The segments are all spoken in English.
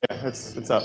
Yeah, it's up.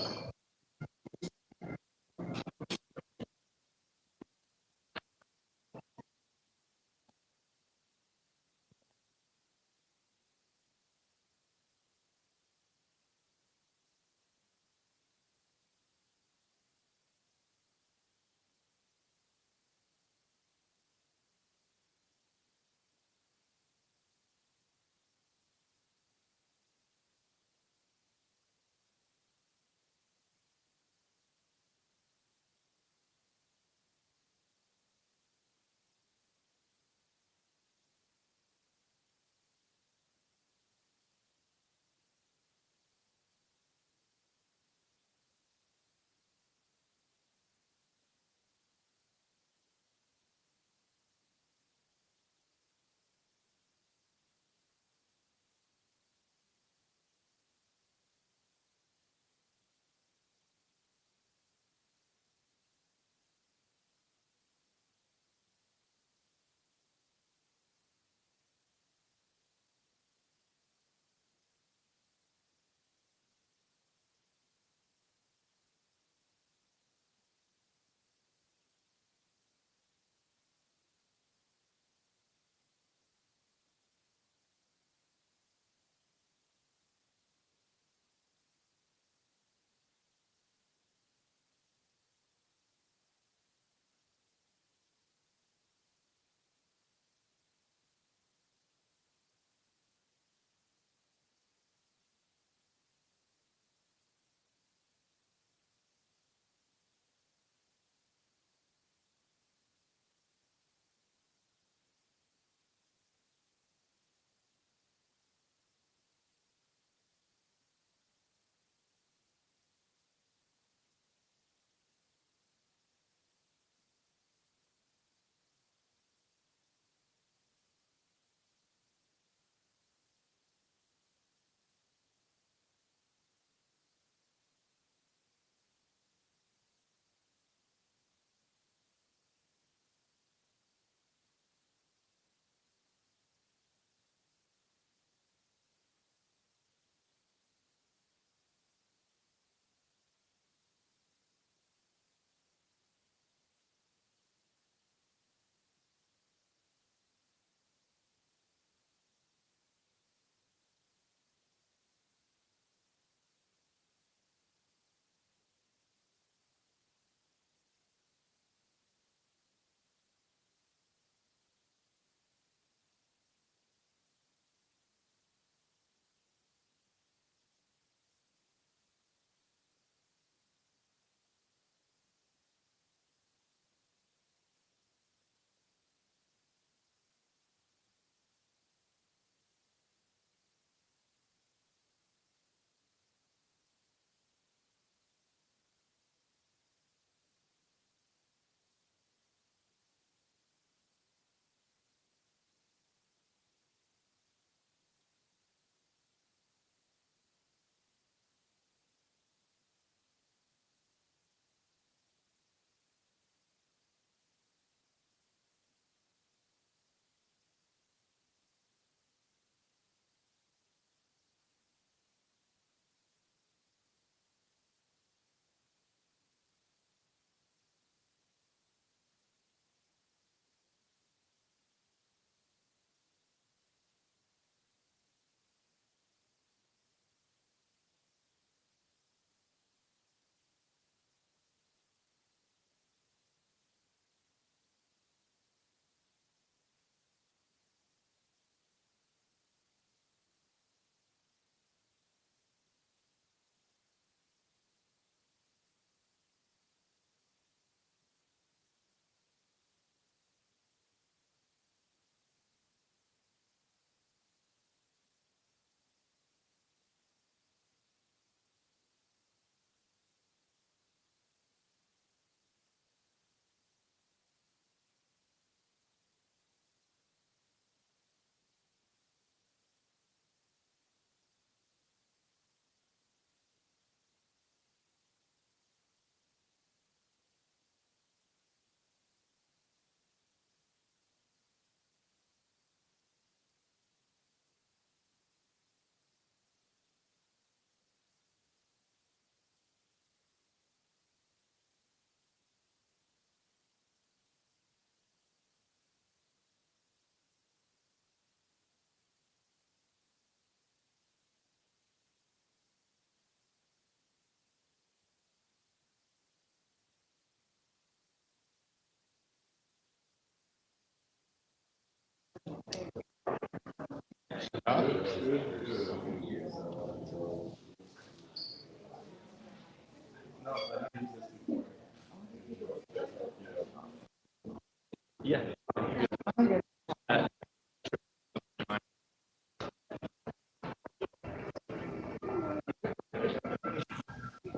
Yeah.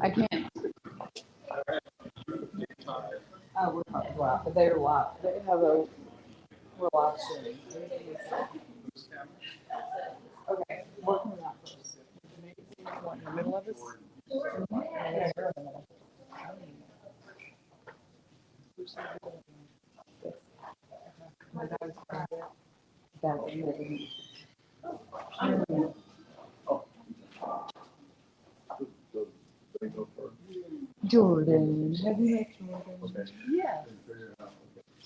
I can't. Oh, we're live. They're live. They have a we're live streaming. Okay, working on that first. What, in the middle of us? Jordan, have you met Jordan? Okay. Yes.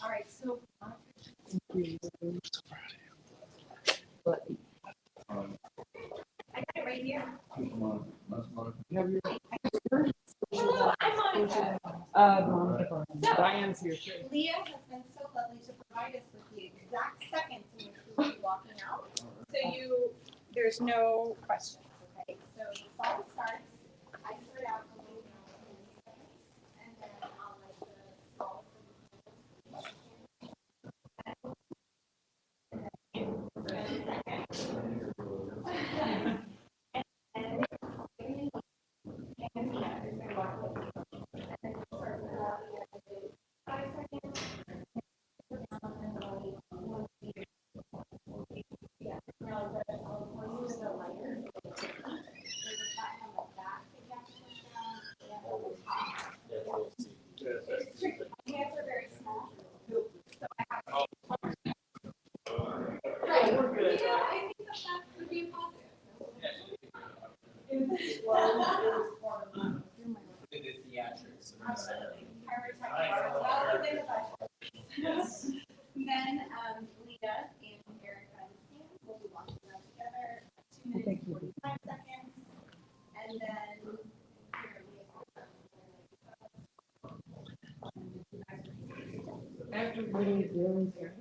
All right, so But I got it right here. have you? I'm on it. Diane's here too. Leah has been so lovely to provide us with the exact seconds in which we will be walking out. So there's no questions, okay? So the song starts, I start out a little in seconds, and then I'll let the song the hands are very small. Right, we're good. Yeah, I think that would be positive. The theatrics. Absolutely. Pyrotechnics are well within the budget. Then Leah and Erica and Sam will be walking around together 2 minutes and 45 seconds. And then After everybody's doing here.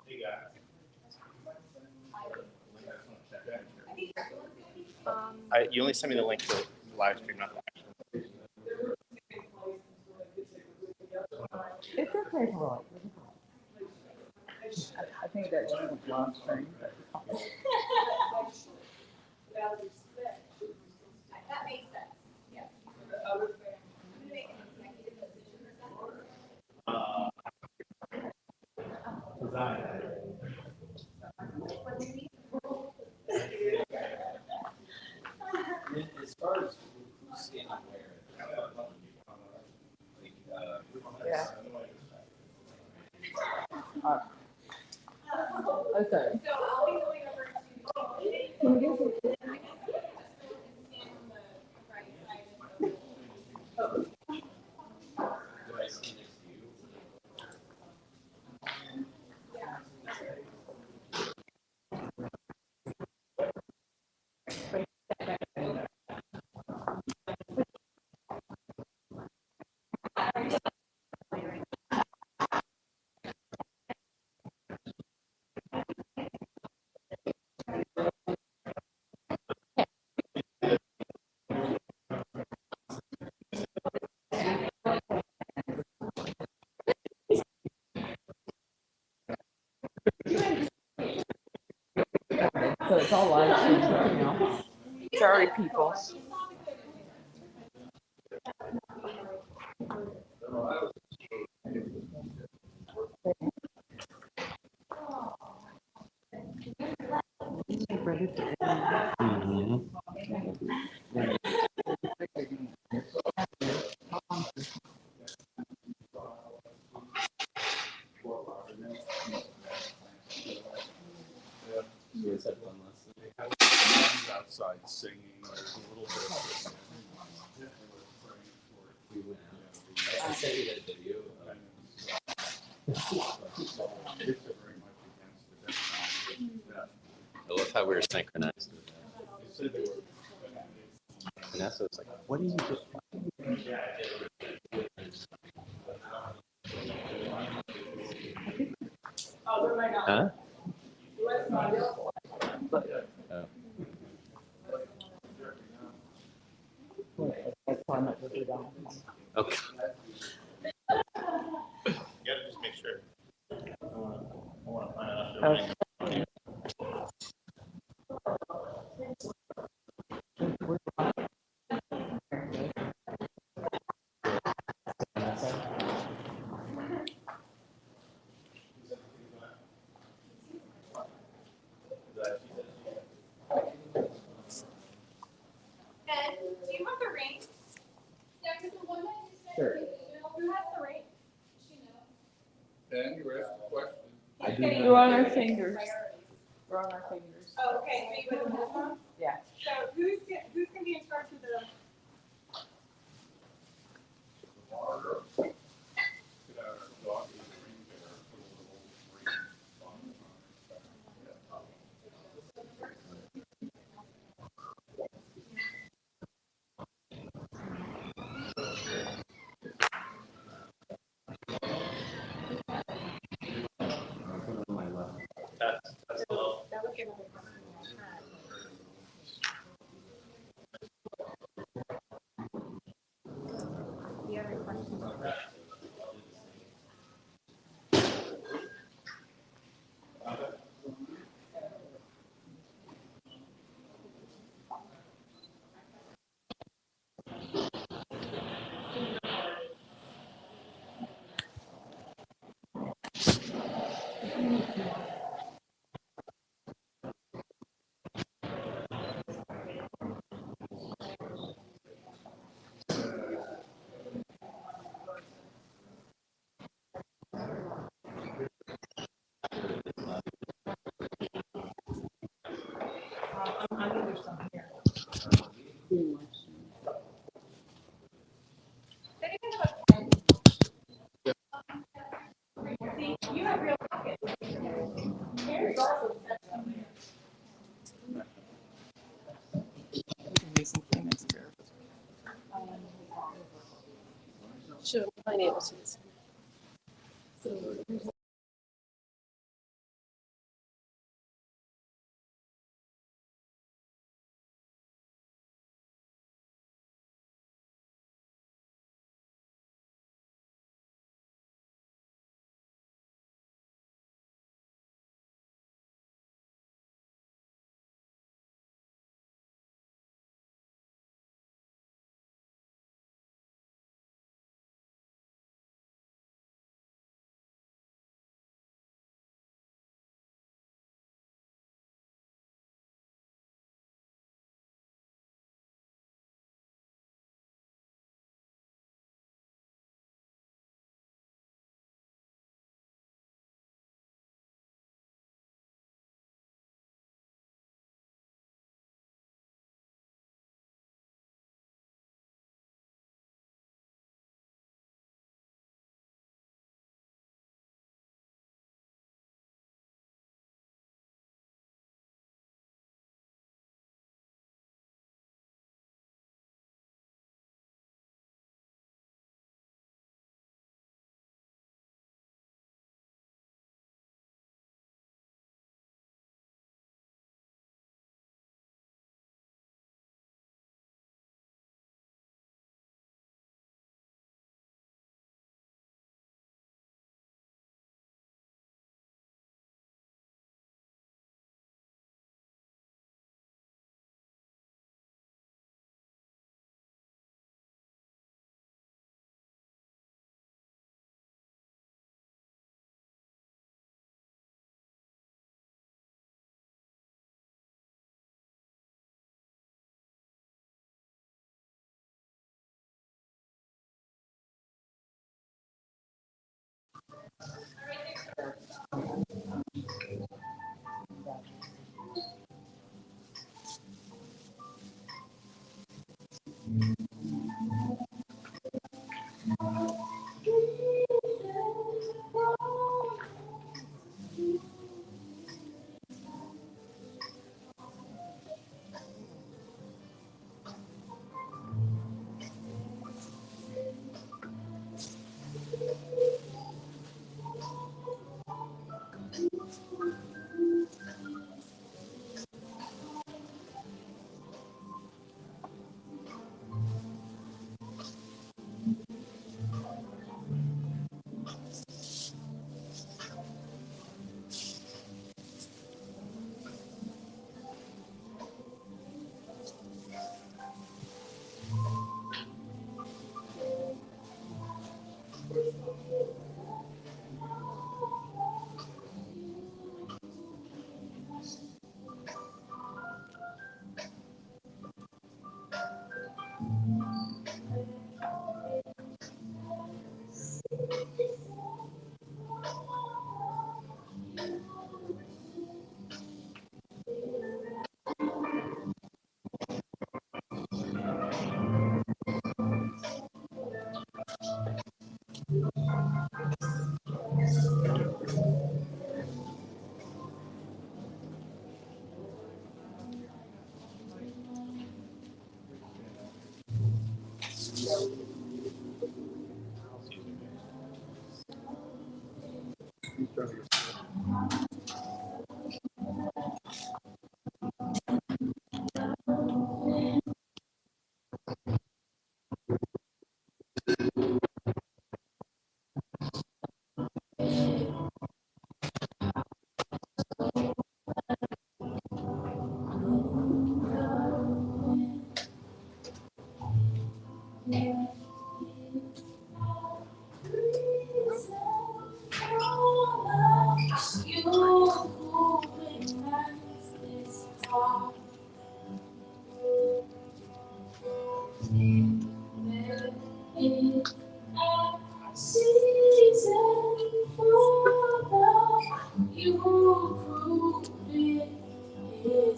Hey guys. You only sent me the link to the live stream, not the actual. It's okay for I think that's just live stream. that makes sense. Yes. I'm gonna make an executive decision or As far as who's standing where, Yeah. Okay. So I'll be going over to I guess I'm gonna just go and stand on the right side of the do I see next to you? So it's all live stream now. Sorry, people. You guys had fun last night. Outside singing, there's a little bit of We went out. I sent you that video. I love how we were synchronized with that. Vanessa was like, what do you just Oh, there might not. Huh? Let's not do it. But Oh. that's why I'm not gonna do that. Okay. You gotta just make sure. I want to find out if they're Okay. running. And do you have the ring? Yeah, because the one that you said, Sure. who has the ring? She knows. Dan, you asked a question. He's getting We're on our priorities. fingers. We're on our fingers. Oh, okay, so you went with this one? Yeah. So who's gonna be in charge of the? Get out our dog in the ring there, put a little ring on That's the low. That was another question I had. The other question. I think there's some here. They didn't have a pen. See, you have real pockets. Here's also the section here. We can do some Kleenex here. Sure, finances.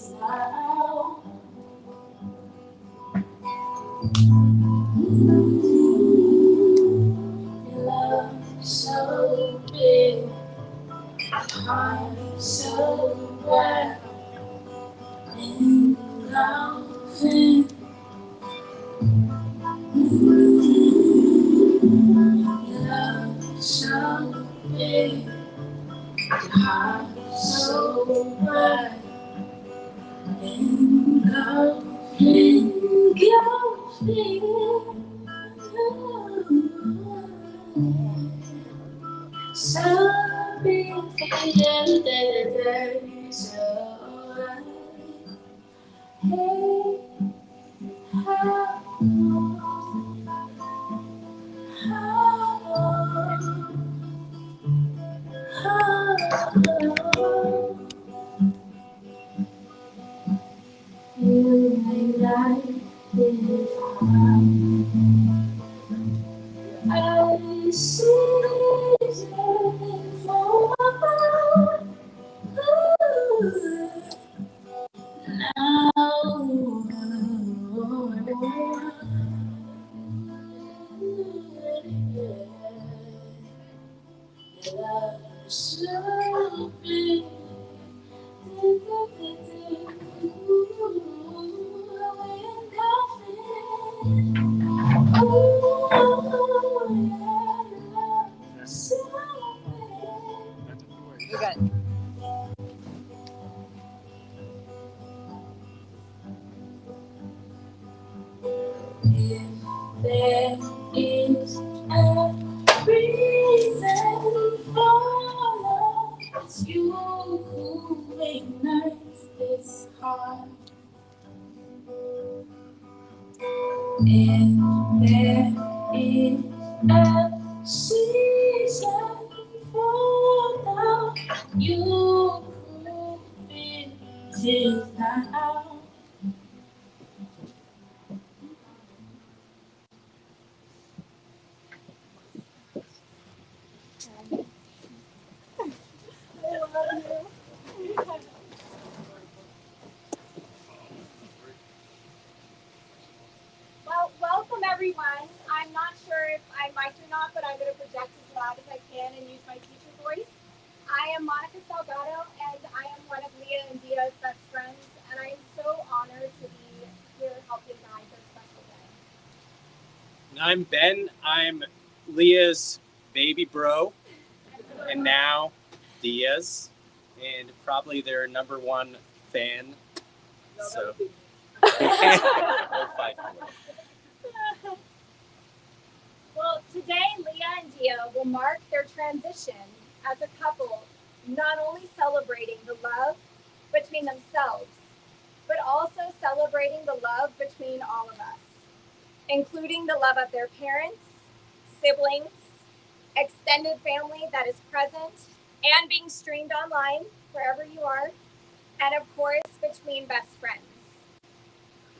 now. Your love so big, heart so wide, engulfing. Your love so big, heart so wide, engulfing, engulfing. So beautiful, so hey, you make life this hard. I see it for We got there is a reason for love. It's you who ignites this heart. And there is a season for love. You prove it is now. Well, welcome everyone. I'm not sure if I mic or not, but I'm going to project as loud as I can and use my teacher voice. I am Monica Salgado, and I am one of Lia and Deah's best friends, and I am so honored to be here helping guide their special day. And I'm Ben. I'm Leah's baby bro, and now Deah's, and probably their number one fan. So we'll fight for it. Well, today Lia and Deah will mark their transition as a couple, not only celebrating the love between themselves, but also celebrating the love between all of us, including the love of their parents, siblings, extended family that is present and being streamed online wherever you are, and of course between best friends.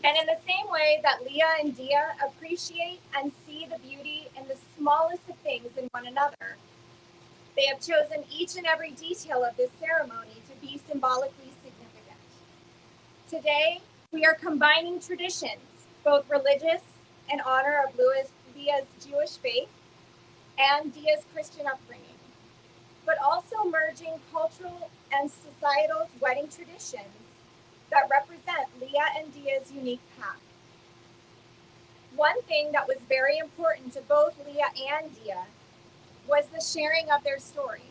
And in the same way that Lia and Deah appreciate and see the beauty in the smallest of things in one another, they have chosen each and every detail of this ceremony to be symbolically significant. Today, we are combining traditions, both religious in honor of Lia's Jewish faith and Deah's Christian upbringing, but also merging cultural and societal wedding traditions that represent Lia and Deah's unique path. One thing that was very important to both Lia and Deah was the sharing of their story.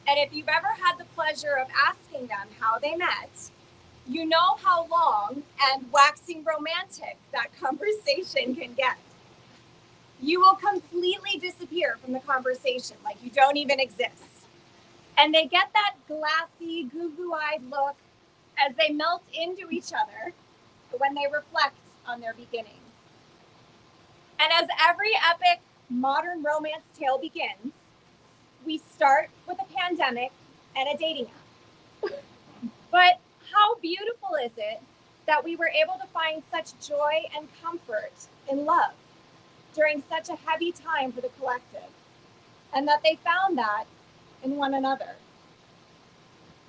And if you've ever had the pleasure of asking them how they met, you know how long and waxing romantic that conversation can get. You will completely disappear from the conversation, like you don't even exist. And they get that glassy, goo-goo-eyed look as they melt into each other when they reflect on their beginnings. And as every epic modern romance tale begins, we start with a pandemic and a dating app. But how beautiful is it that we were able to find such joy and comfort in love during such a heavy time for the collective, and that they found that in one another.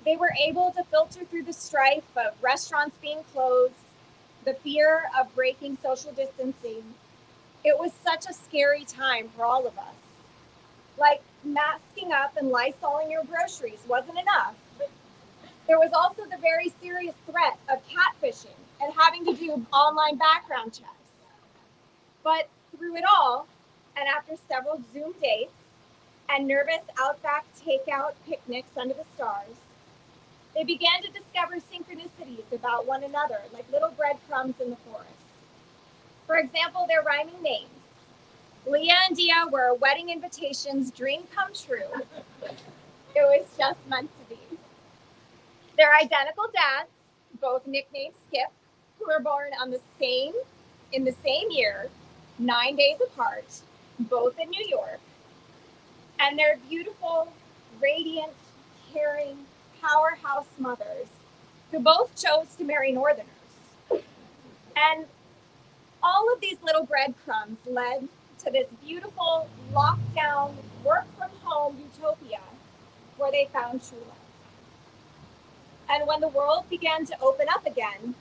They were able to filter through the strife of restaurants being closed, the fear of breaking social distancing. It was such a scary time for all of us. Like masking up and Lysoling your groceries wasn't enough. There was also the very serious threat of catfishing and having to do online background checks. But through it all, and after several Zoom dates and nervous Outback takeout picnics under the stars, they began to discover synchronicities about one another, like little breadcrumbs in the forest. For example, their rhyming names. Lia and Deah were a wedding invitation's dream come true. It was just meant to be. Their identical dads, both nicknamed Skip, who were born in the same year, 9 days apart, both in New York, and their beautiful, radiant, caring, powerhouse mothers, who both chose to marry Northerners. And all of these little breadcrumbs led to this beautiful, lockdown, work from home utopia where they found true love. And when the world began to open up again,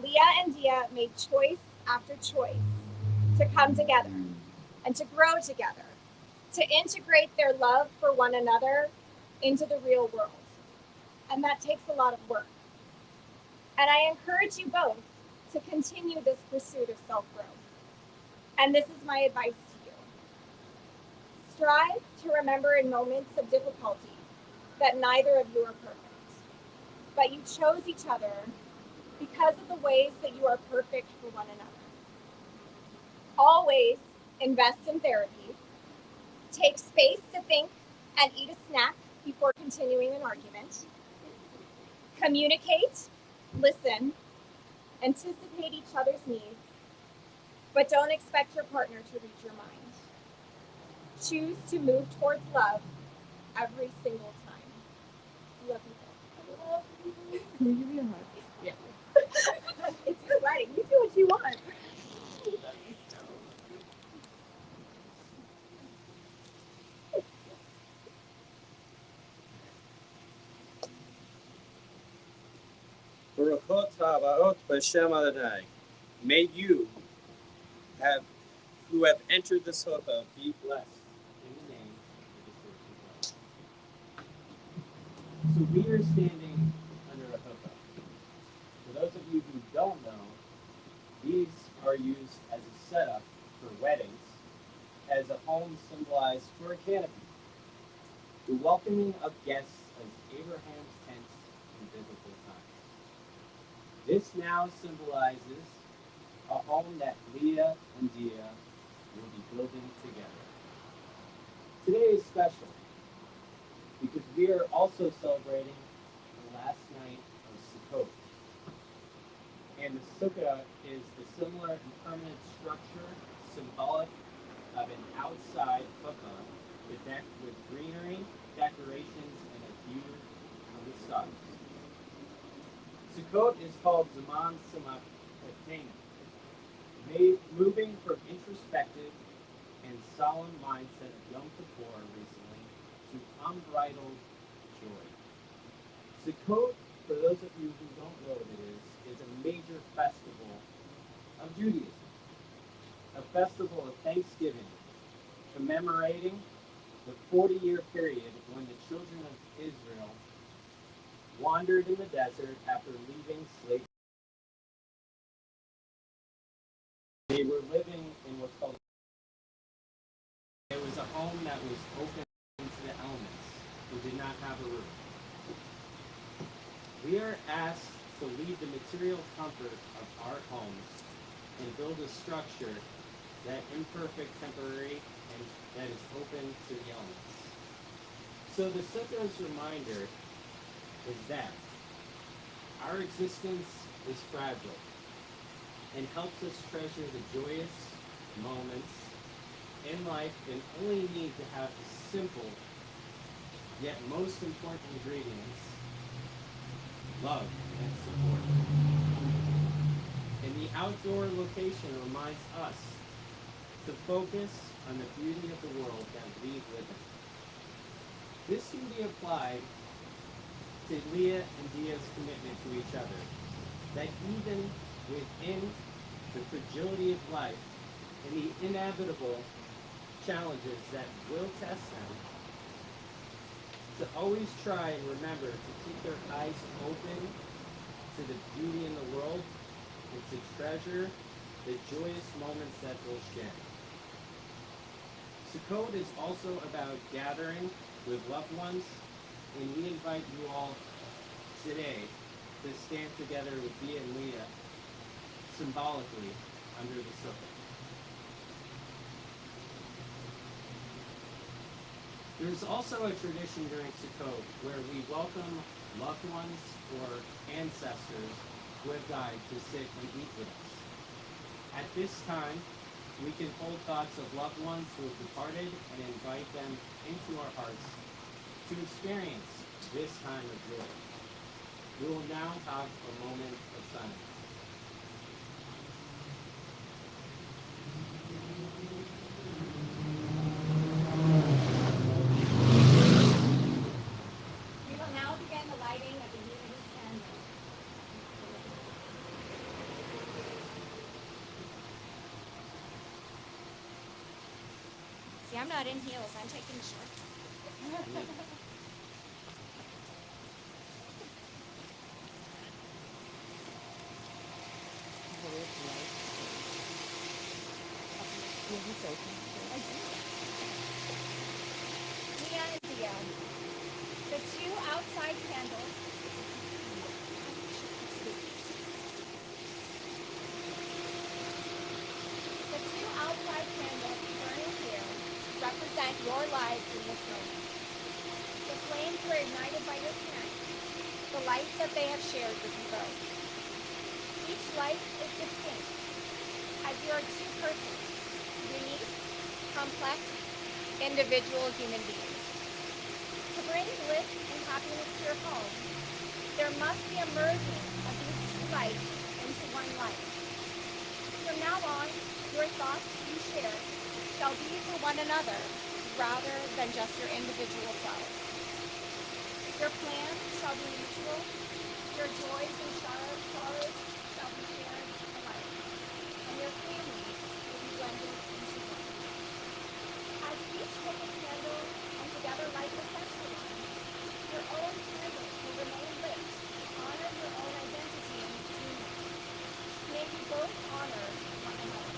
Lia and Deah made choice after choice to come together and to grow together, to integrate their love for one another into the real world. And that takes a lot of work. And I encourage you both to continue this pursuit of self-growth. And this is my advice to you. Strive to remember in moments of difficulty that neither of you are perfect, but you chose each other because of the ways that you are perfect for one another. Always invest in therapy. Take space to think and eat a snack before continuing an argument. Communicate, listen, anticipate each other's needs, but don't expect your partner to read your mind. Choose to move towards love every single time. Love you both. Love you. Can you give me a hug? Yeah. It's your wedding. You do what you want. Baruch Haba B'Shem Adonai. May you have who have entered this chuppah be blessed in the name of the Lord. So we are standing under a chuppah. For those of you who don't know, these are used as a setup for weddings, as a home symbolized for a canopy. The welcoming of guests as Abraham's tents in biblical times. This now symbolizes a home that Lia and Deah will be building together. Today is special because we are also celebrating the last night of Sukkot. And the sukkah is the similar and permanent structure symbolic of an outside chuppah bedecked with greenery, decorations, and a view of the stars. Sukkot is called Zaman Samak Made moving from introspective and solemn mindset of Yom Kippur recently to unbridled joy. Sukkot, for those of you who don't know what it is a major festival of Judaism. A festival of thanksgiving, commemorating the 40-year period when the children of Israel wandered in the desert after leaving slavery. They were living in what's called it was a home that was open to the elements, who did not have a roof. We are asked to leave the material comfort of our homes and build a structure that imperfect, temporary, and that is open to the elements. So the sukkah's reminder is that our existence is fragile and helps us treasure the joyous moments in life and only need to have the simple yet most important ingredients, love and support. And the outdoor location reminds us to focus on the beauty of the world that we live in. This can be applied to Lia and Deah's commitment to each other, that even within the fragility of life and the inevitable challenges that will test them, to always try and remember to keep their eyes open to the beauty in the world and to treasure the joyous moments that they'll share. Sukkot is also about gathering with loved ones, and we invite you all today to stand together with Deah and Lia symbolically under the sukkah. There's also a tradition during Sukkot where we welcome loved ones or ancestors who have died to sit and eat with us. At this time, we can hold thoughts of loved ones who have departed and invite them into our hearts to experience this time of joy. We will now have a moment of silence. We will now begin the lighting of the unity candle. See, I'm not in heels. I'm taking short. Lia and Deah, the two outside candles. The two outside candles burning here represent your lives in this moment. The flames were ignited by your parents, the light that they have shared with you both. Each life is distinct, as you are two persons, unique, complex, individual human beings. To bring bliss and happiness to your home, there must be a merging of these two lights into one life. From now on, your thoughts you share shall be for one another rather than just your individual selves. Your plans shall be mutual, your joys and sorrows shall be shared alike, and your families will be blended into one. As each take a candle and together light the central one, your own candles will remain lit to honor your own identity in this union. May you both honor one another.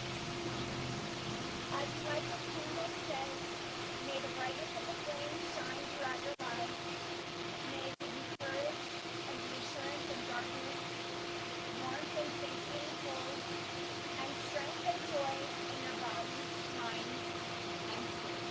As you light this candle today, may the brightness of the flame shine throughout your lives. May it give you courage and reassurance in darkness, warmth and safety in cold, and strength and joy in your bodies, minds, and spirits.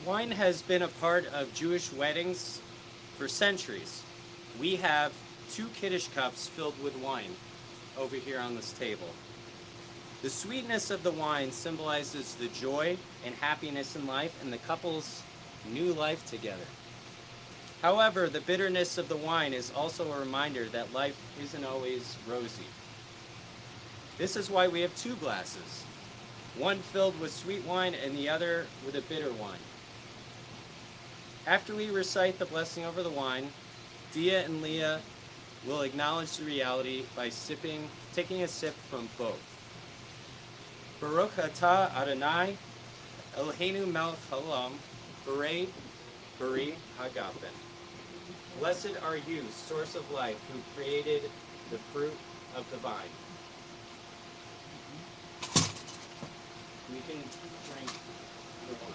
Wine has been a part of Jewish weddings for centuries. We have 2 Kiddush cups filled with wine over here on this table. The sweetness of the wine symbolizes the joy and happiness in life and the couple's new life together. However, the bitterness of the wine is also a reminder that life isn't always rosy. This is why we have 2 glasses, one filled with sweet wine and the other with a bitter wine. After we recite the blessing over the wine, Deah and Lia will acknowledge the reality by taking a sip from both. Baruch atah Adonai, Eloheinu melech haolam, Borei Bari Hagafen. Blessed are you, source of life, who created the fruit of the vine. We can drink the wine.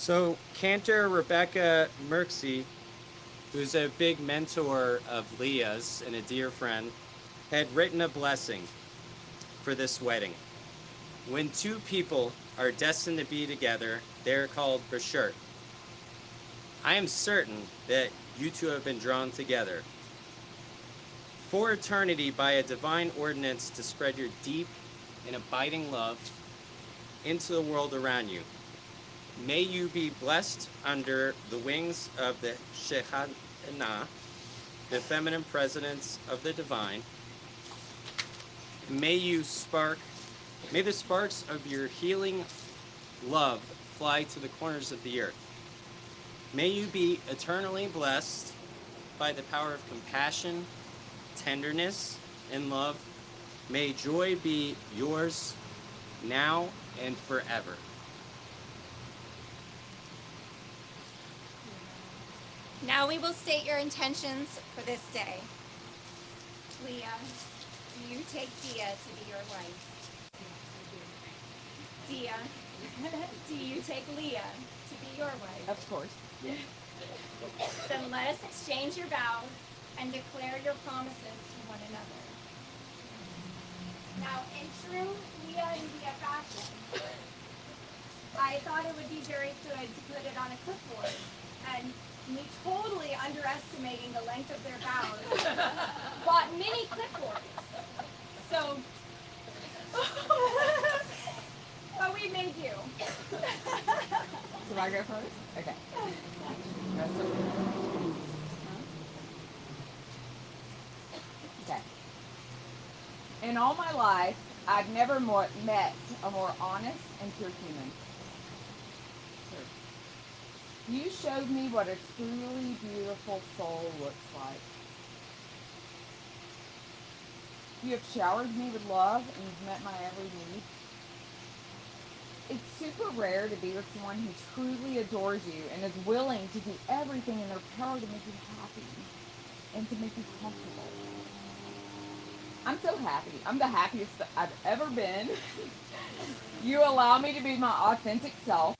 So Cantor Rebecca Merksey, who's a big mentor of Leah's and a dear friend, had written a blessing for this wedding. When two people are destined to be together, they're called bashert. I am certain that you two have been drawn together for eternity by a divine ordinance to spread your deep and abiding love into the world around you. May you be blessed under the wings of the Shekinah, the feminine presence of the divine. May the sparks of your healing love fly to the corners of the earth. May you be eternally blessed by the power of compassion, tenderness, and love. May joy be yours now and forever. Now we will state your intentions for this day. Leah, do you take Deah to be your wife? Deah, do you take Leah to be your wife? Of course. Then let us exchange your vows and declare your promises to one another. Now, in true Lia and Deah fashion, I thought it would be very good to put it on a clipboard. And me totally underestimating the length of their vows, bought mini clipboards. So, but we made do. So I go first? Okay. Okay. In all my life, I've never met a more honest and pure human. You showed me what a truly beautiful soul looks like. You have showered me with love and you've met my every need. It's super rare to be with someone who truly adores you and is willing to do everything in their power to make you happy and to make you comfortable. I'm so happy. I'm the happiest that I've ever been. You allow me to be my authentic self,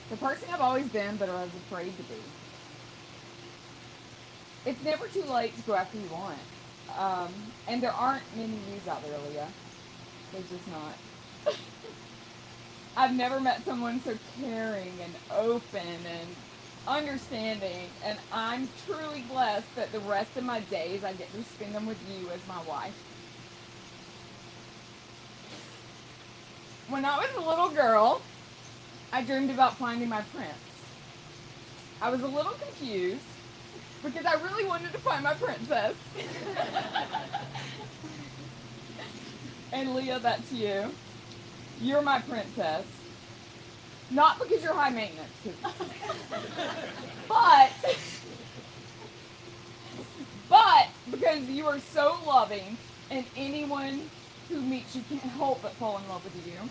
the person I've always been but I was afraid to be. It's never too late to go after you want. And there aren't many yous out there, Leah. There's just not. I've never met someone so caring and open and understanding, and I'm truly blessed that the rest of my days I get to spend them with you as my wife. When I was a little girl, I dreamed about finding my prince. I was a little confused because I really wanted to find my princess. And Leah, that's you. You're my princess. Not because you're high maintenance, but because you are so loving, and anyone who meets you can't help but fall in love with you,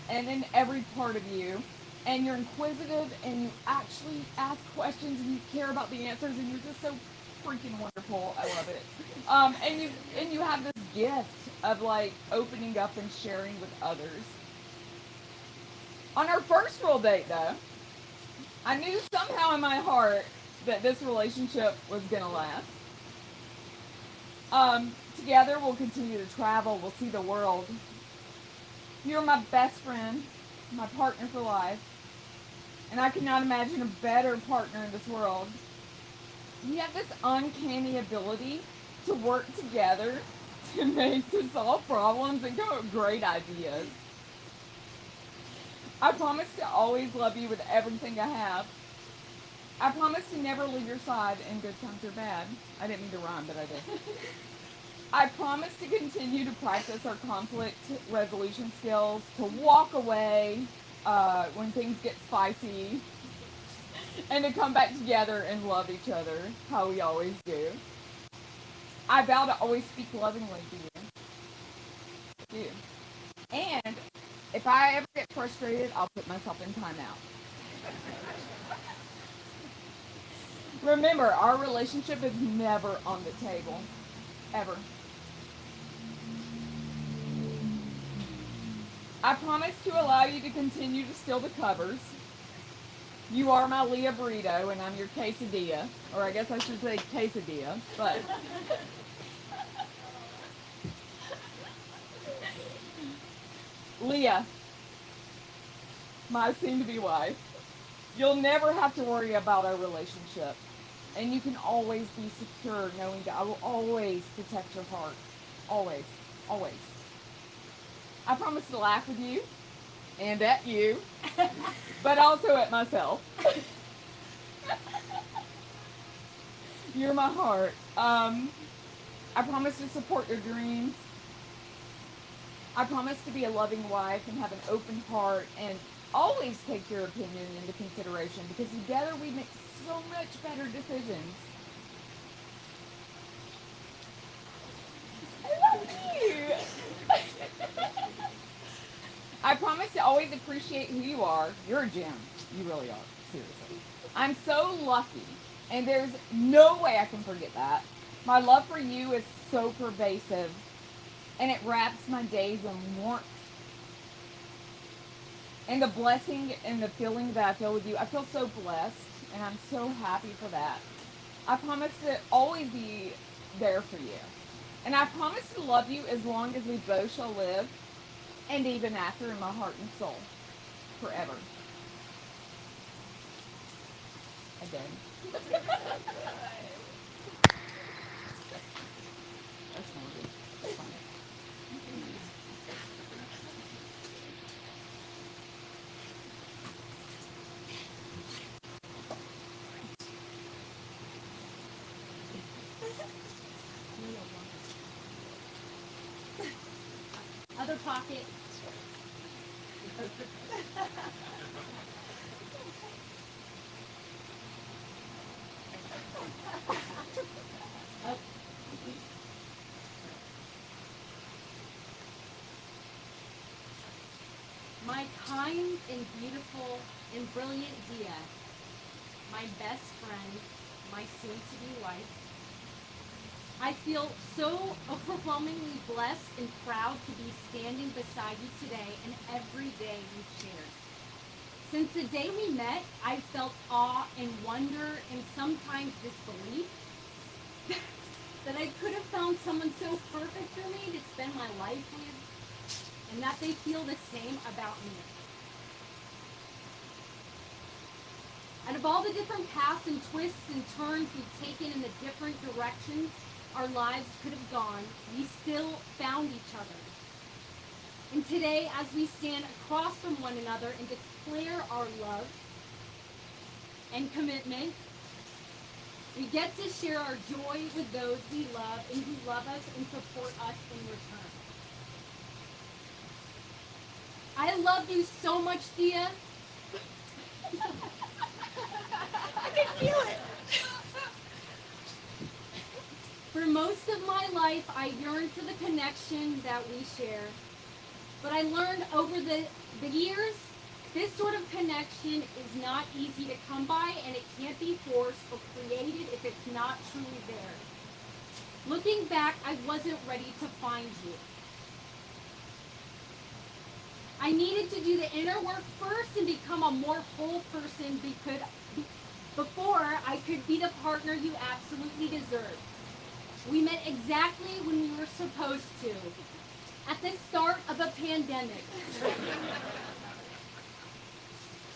and in every part of you. And you're inquisitive, and you actually ask questions, and you care about the answers, and you're just so freaking wonderful. I love it. And you have this gift of like opening up and sharing with others. On our first real date, though, I knew somehow in my heart that this relationship was gonna last. Together, we'll continue to travel. We'll see the world. You're my best friend, my partner for life, and I cannot imagine a better partner in this world. You have this uncanny ability to work together to solve problems and come up with great ideas. I promise to always love you with everything I have. I promise to never leave your side in good times or bad. I didn't mean to rhyme, but I did. I promise to continue to practice our conflict resolution skills, to walk away when things get spicy, and to come back together and love each other, how we always do. I vow to always speak lovingly to you. And if I ever get frustrated, I'll put myself in timeout. Remember, our relationship is never on the table. Ever. I promise to allow you to continue to steal the covers. You are my Lia burrito, and I'm your quesadilla, or I guess I should say quesadilla, but Lia, my soon-to-be wife, you'll never have to worry about our relationship, and you can always be secure knowing that I will always protect your heart. Always. Always. I promise to laugh with you and at you, but also at myself. You're my heart. I promise to support your dreams. I promise to be a loving wife and have an open heart and always take your opinion into consideration because together we make so much better decisions. I love you. I promise to always appreciate who you are. You're a gem. You really are. Seriously. I'm so lucky, and there's no way I can forget that. My love for you is so pervasive, and it wraps my days in warmth. And the blessing and the feeling that I feel with you, I feel so blessed, and I'm so happy for that. I promise to always be there for you. And I promise to love you as long as we both shall live, and even after in my heart and soul, forever. Again. That's funny. That's funny. Other pocket. Oh. My kind and beautiful and brilliant Deah, my best friend, my soon-to-be wife. I feel so overwhelmingly blessed and proud to be standing beside you today and every day you've shared. Since the day we met, I've felt awe and wonder and sometimes disbelief that I could have found someone so perfect for me to spend my life with and that they feel the same about me. Out of all the different paths and twists and turns we've taken in the different directions our lives could have gone, we still found each other. And today, as we stand across from one another and declare our love and commitment, we get to share our joy with those we love and who love us and support us in return. I love you so much, Deah. I can feel it. For most of my life, I yearned for the connection that we share. But I learned over the years, this sort of connection is not easy to come by, and it can't be forced or created if it's not truly there. Looking back, I wasn't ready to find you. I needed to do the inner work first and become a more whole person before I could be the partner you absolutely deserve. We met exactly when we were supposed to, at the start of a pandemic.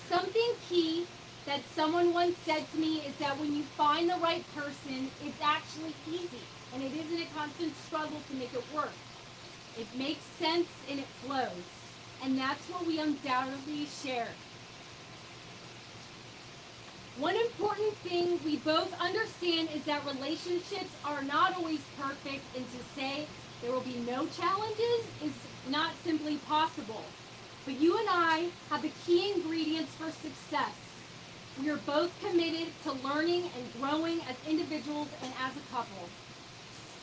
Something key that someone once said to me is that when you find the right person, it's actually easy, and it isn't a constant struggle to make it work. It makes sense and it flows, and that's what we undoubtedly share. One important thing we both understand is that relationships are not always perfect, and to say there will be no challenges is not simply possible. But you and I have the key ingredients for success. We are both committed to learning and growing as individuals and as a couple.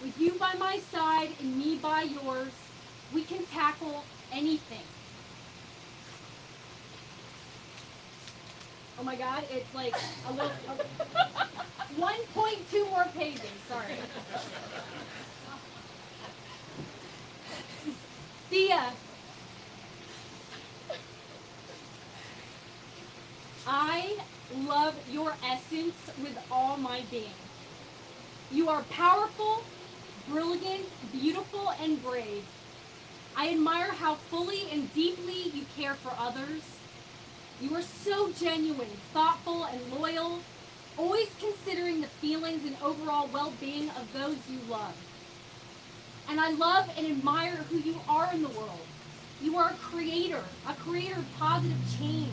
With you by my side and me by yours, we can tackle anything. Oh my God, it's like a little, 1.2 more pages, sorry. Deah, I love your essence with all my being. You are powerful, brilliant, beautiful, and brave. I admire how fully and deeply you care for others. You are so genuine, thoughtful, and loyal, always considering the feelings and overall well-being of those you love. And I love and admire who you are in the world. You are a creator of positive change,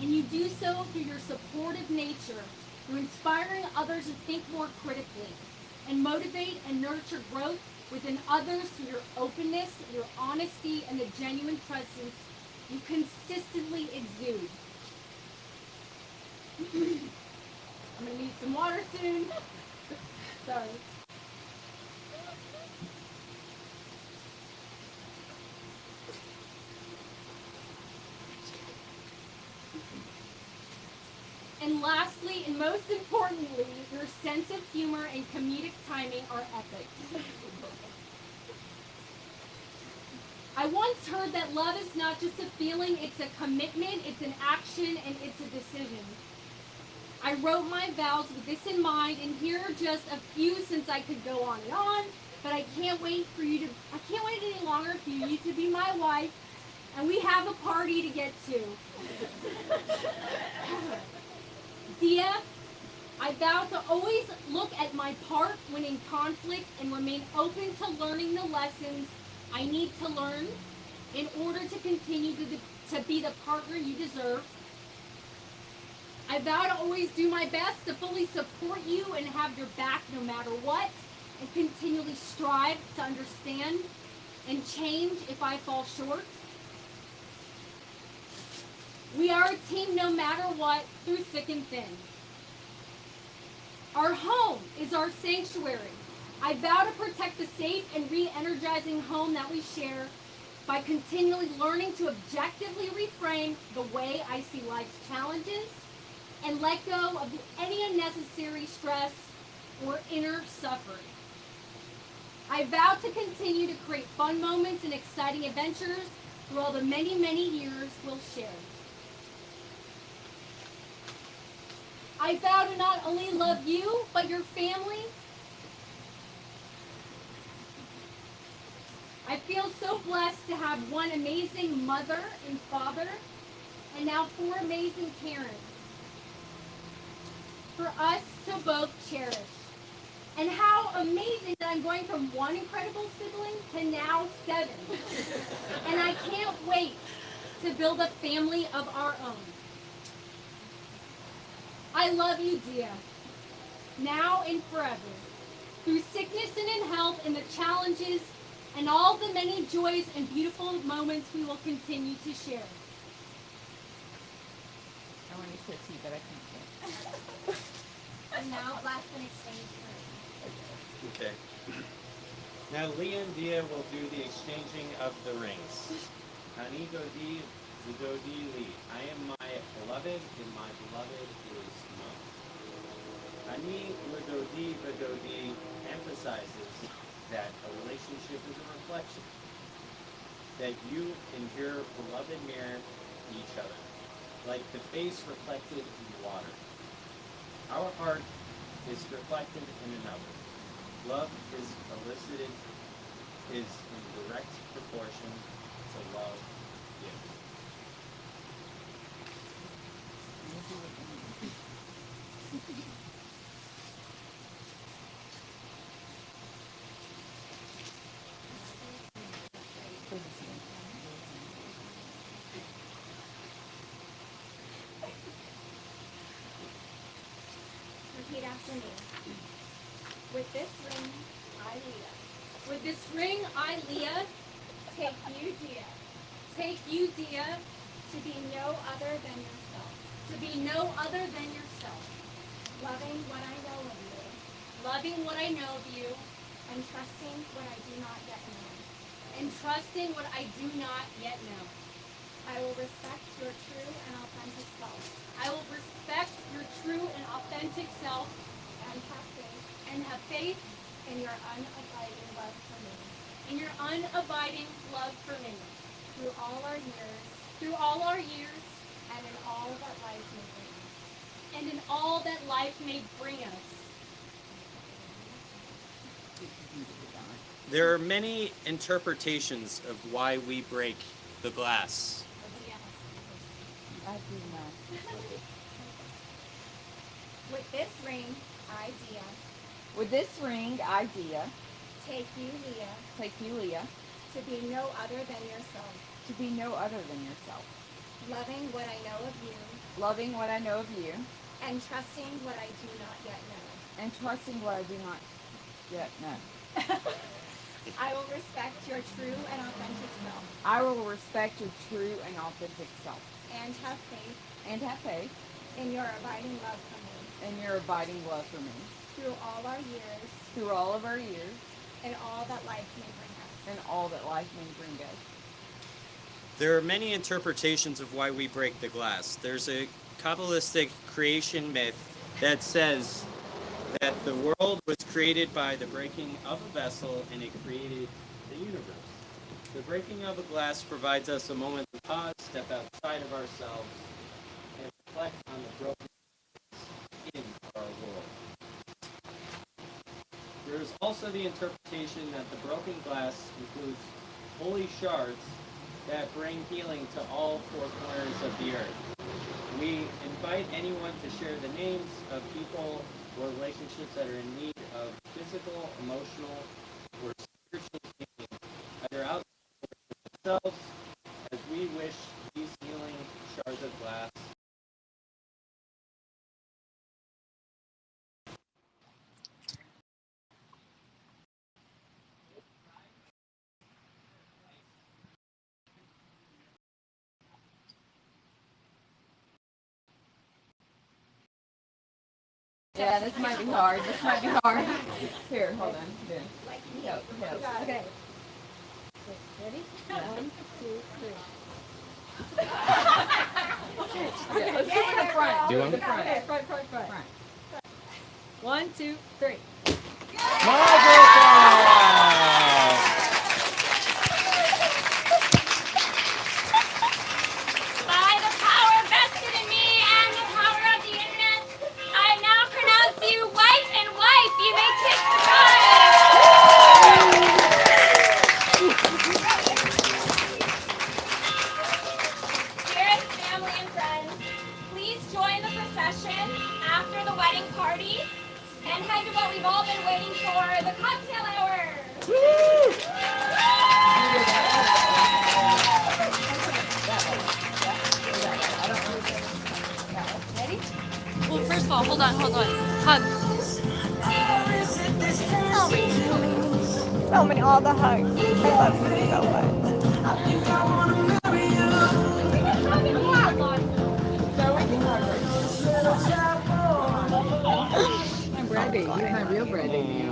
and you do so through your supportive nature, through inspiring others to think more critically, and motivate and nurture growth within others through your openness, your honesty, and the genuine presence you consistently exude. I'm gonna need some water soon. Sorry. And lastly, and most importantly, your sense of humor and comedic timing are epic. I once heard that love is not just a feeling, it's a commitment, it's an action, and it's a decision. I wrote my vows with this in mind, and here are just a few since I could go on and on, but I can't wait any longer for you to be my wife, and we have a party to get to. Deah, I vow to always look at my part when in conflict and remain open to learning the lessons I need to learn in order to continue to be the partner you deserve. I vow to always do my best to fully support you and have your back no matter what, and continually strive to understand and change if I fall short. We are a team no matter what, through thick and thin. Our home is our sanctuary. I vow to protect the safe and re-energizing home that we share by continually learning to objectively reframe the way I see life's challenges and let go of any unnecessary stress or inner suffering. I vow to continue to create fun moments and exciting adventures through all the many, many years we'll share. I vow to not only love you, but your family. I feel so blessed to have one amazing mother and father, and now 4 amazing parents for us to both cherish. And how amazing that I'm going from one incredible sibling to now 7. And I can't wait to build a family of our own. I love you, Deah, now and forever. Through sickness and in health and the challenges and all the many joys and beautiful moments we will continue to share. I want to quit tea, but I can't. And now, blast and exchange for Okay. Now Lia and Deah will do the exchanging of the rings. Hani Dodi, Dodi Li. I am my beloved, and my beloved is mine. Hani Dodi Dodi emphasizes that a relationship is a reflection. That you and your beloved mirror each other, like the face reflected in water. Our heart is reflected in another. Love is elicited, is in direct proportion to love given. Repeat after me. With this ring, I, Lia, With this ring, I, Lia, take you, Deah, take you, Deah, to be no other than yourself, to be no other than yourself, loving what I know of you, loving what I know of you, and trusting what I do not yet know. and trusting what I do not yet know. I will respect your true and authentic self, I will respect your true and authentic self and have faith and have faith in your unabiding love for me, in your unabiding love for me through all our years through all our years and in all that life may bring. and in all that life may bring us. There are many interpretations of why we break the glass. I do not. With this ring, idea, With this ring, idea, take you, Leah, take you, Leah, to be no other than yourself, to be no other than yourself, loving what I know of you, loving what I know of you, and trusting what I do not yet know. and trusting what I do not yet know. I will respect your true and authentic self, I will respect your true and authentic self, and have faith and have faith in your abiding love for me, in your abiding love for me, through all our years, through all of our years, and all that life may bring us. and all that life may bring us. There are many interpretations of why we break the glass. There's a Kabbalistic creation myth that says that the world was created by the breaking of a vessel and it created the universe. The breaking of a glass provides us a moment to pause, step outside of ourselves, and reflect on the brokenness in our world. There is also the interpretation that the broken glass includes holy shards that bring healing to all four corners of the earth. We invite anyone to share the names of people or relationships that are in need of physical, emotional, or spiritual healing, either outside of themselves, as we wish these healing shards of glass. Yeah, this might be hard. This might be hard. Here, hold on. Here. Help. Okay. Ready? 1, 2, 3. Yeah, let's do it in the front. Do Do it in the it? front. Okay, front. Front. 1, 2, 3. By the power vested in me and the power of the internet, I now pronounce you wife and wife. You may kiss the bride. Dearest family and friends, please join the procession after the wedding party and head to what we've all been waiting for, the cocktail hour. Ready? Well, first of all, hold on. Hug. So many, all the hugs. I love you so much. My bread baby. You're my real bread baby.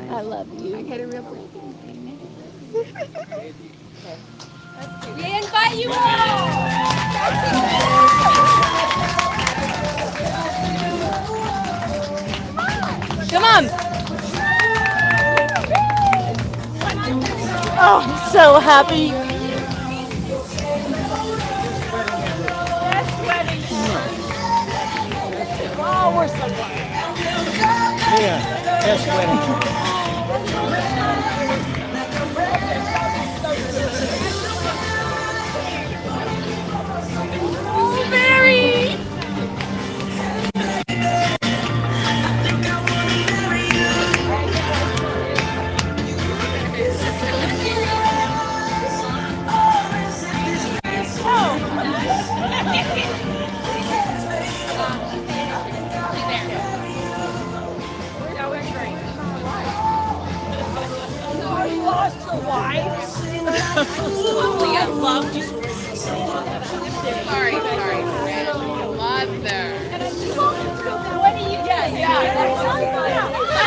I love you. I get a real bread baby. We invite you all. Come on. Oh, I'm so happy. Oh, we're so glad. Yeah, best wedding. Oh, Mary. You lost your wife. Leah loved you. Sorry. Mother. What do you get? Yeah, that's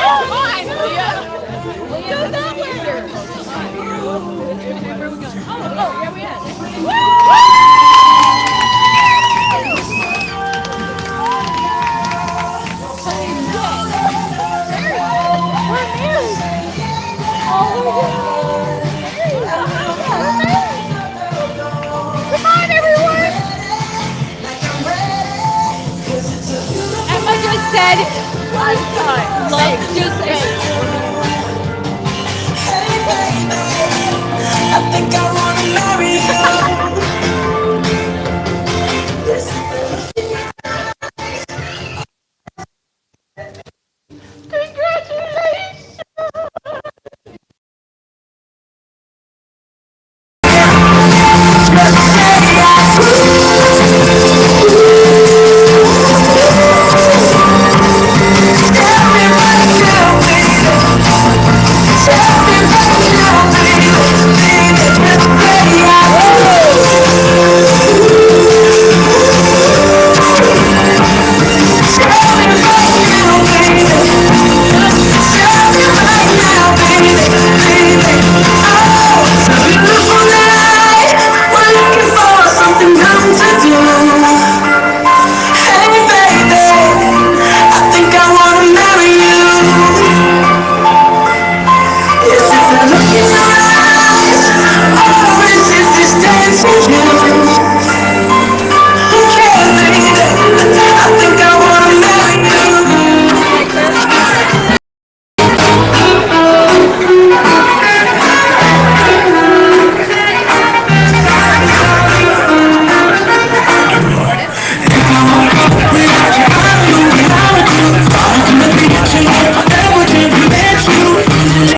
oh, fine, Leah. Leah, that later. Oh, yeah, we had. Come on, everyone! said love just